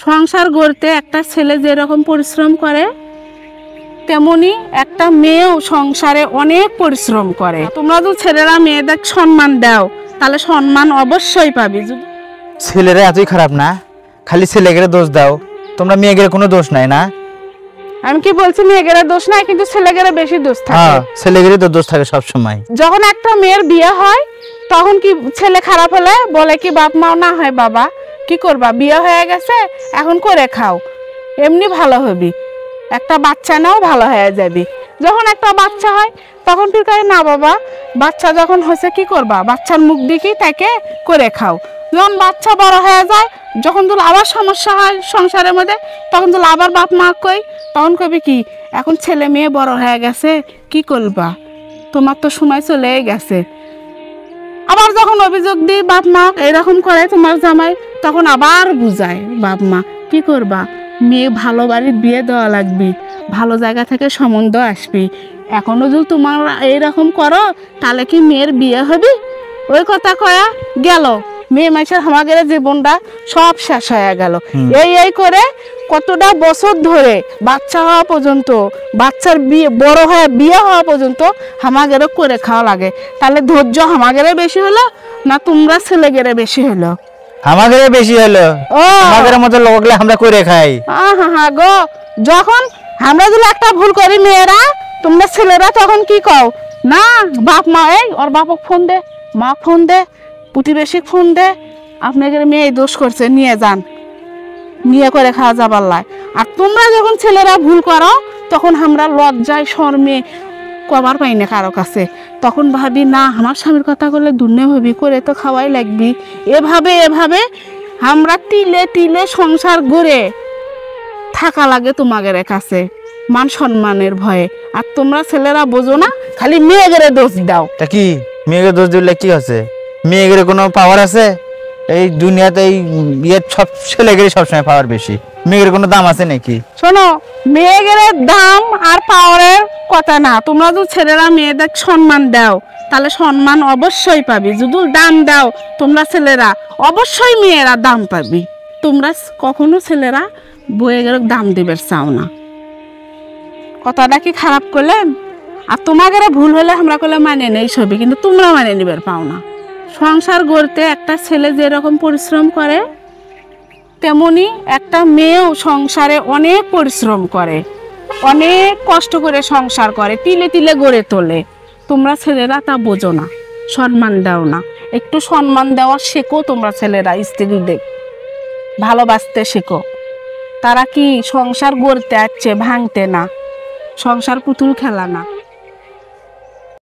সংসার গড়তে একটা ছেলে যেরকম পরিশ্রম করে তেমনি একটা মেয়েও সংসারে অনেক পরিশ্রম করে। তোমরা তো ছেলেরা মেয়েদের সম্মান দাও তাহলে সম্মান অবশ্যই পাবি। ছেলেরা এতই খারাপ না, খালি ছেলেকে দোষ দাও, তোমরা মেয়েদের কোনো দোষ নাই না? আমি কি বলছি মেয়েদের দোষ নাই, কিন্তু ছেলেদের বেশি দোষ থাকে। হ্যাঁ, ছেলেদের তো দোষ থাকে সব সময়। যখন একটা মেয়ের বিয়ে হয় তখন কি ছেলে খারাপ হলে বলে কি বাপ মাও না হয় বাবা কি করবা, বিয়ে হয়ে গেছে এখন করে খাও, এমনি ভালো হবি, একটা বাচ্চা নাও ভালো হয়ে যাবি। যখন একটা বাচ্চা হয় তখন তুই কয় না বাবা বাচ্চা যখন হয়েছে কি করবা, বাচ্চার মুখ দেখি তাকে করে খাও। যখন বাচ্চা বড় হয়ে যায়, যখন তোর আবার সমস্যা হয় সংসারের মধ্যে, তখন তোর আবার বাপ মা কই, তখন কবি কি এখন ছেলে মেয়ে বড় হয়ে গেছে কি করবা, তোমার তো সময় চলে গেছে। আবার যখন অভিযোগ দিই বাপ মা এরকম করে তোমার জামাই, তখন আবার বুঝায় বাপ মা কি করবা, মেয়ে ভালো বাড়ির বিয়ে দেওয়া লাগবে, ভালো জায়গা থেকে সম্বন্ধ আসবি, এখনো যদি তোমার এইরকম করো তাহলে কি মেয়ের বিয়ে হবে। ওই কথা কয়া গেল, মেয়ে মানুষের আমাদের জীবনটা সব শেষ হয়ে গেল। এই করে কতটা বছর ধরে বাচ্চা হওয়া পর্যন্ত, বাচ্চার বিয়ে বড় হয়ে বিয়ে হওয়া পর্যন্ত আমাদেরও করে খাওয়া লাগে। তাহলে ধৈর্য আমাদের বেশি হলো না তোমরা ছেলেগেরে বেশি হলো? আমাদের বেশি হলো। আমাদের মতো লোকগুলো আমরা করে খাই। হ্যাঁ গো, যখন আমরা যদি একটা ভুল করি মেয়েরা, তোমরা ছেলেরা তখন কি কও না বাপ মা এই ওর বাপক ফোন দে, মা ফোন দে, প্রতিবেশী ফোন দে, আপনাদের মেয়ে দোষ করছে নিয়ে যান, নিয়ে করে খাওয়া যাবার লাই। আর তোমরা যখন ছেলেরা ভুল করো তখন আমরা লজ্জায় শর্মে কবার পাই না কারো কাছে, তখন ভাবি না আমার স্বামীর কথা বললে দুর্নে ভাবি করে তো খাওয়াই লাগবি। এভাবে আমরা তিলে তিলে সংসার গড়ে থাকা লাগে তোমাদের কাছে মান সম্মানের ভয়ে। আর তোমরা ছেলেরা বোঝো না, খালি মেয়েদের দোষ দাও। তা কি মেয়েকে দোষ দিলে কি আছে? মেয়েদের কোনো পাওয়ার আছে এই দুনিয়াতে? এই সব ছেলেদের সবসময় পাওয়ার বেশি, মেয়েদের কোনো দাম আছে নাকি? শোনো, মেয়েদের দাম আর পাওয়ারের কথা না, তোমরা যদি ছেলেরা মেয়েদের সম্মান দাও তাহলে সম্মান অবশ্যই পাবি। যদি দাম দাও তোমরা ছেলেরা, অবশ্যই মেয়েরা দাম পাবি। তোমরা কখনো ছেলেরা বইয়ের দাম দিবে চাও না। কথাটা কি খারাপ করলেন? আর তোমাদের ভুল হলে আমরা করলে মানে নেই সবই, কিন্তু তোমরা মানে নিবার পাও না। সংসার গড়তে একটা ছেলে যেরকম পরিশ্রম করে তেমনি একটা মেয়েও সংসারে অনেক পরিশ্রম করে, অনেক কষ্ট করে সংসার করে, তিলে তিলে গড়ে তোলে। তোমরা ছেলেরা তা বোঝো না, সম্মান দাও না। একটু সম্মান দেওয়া শেখো তোমরা ছেলেরা, স্ত্রীদের ভালোবাসতে শেখো। তারা কি সংসার গড়তে আসছে, ভাঙতে না। সংসার পুতুল খেলা না।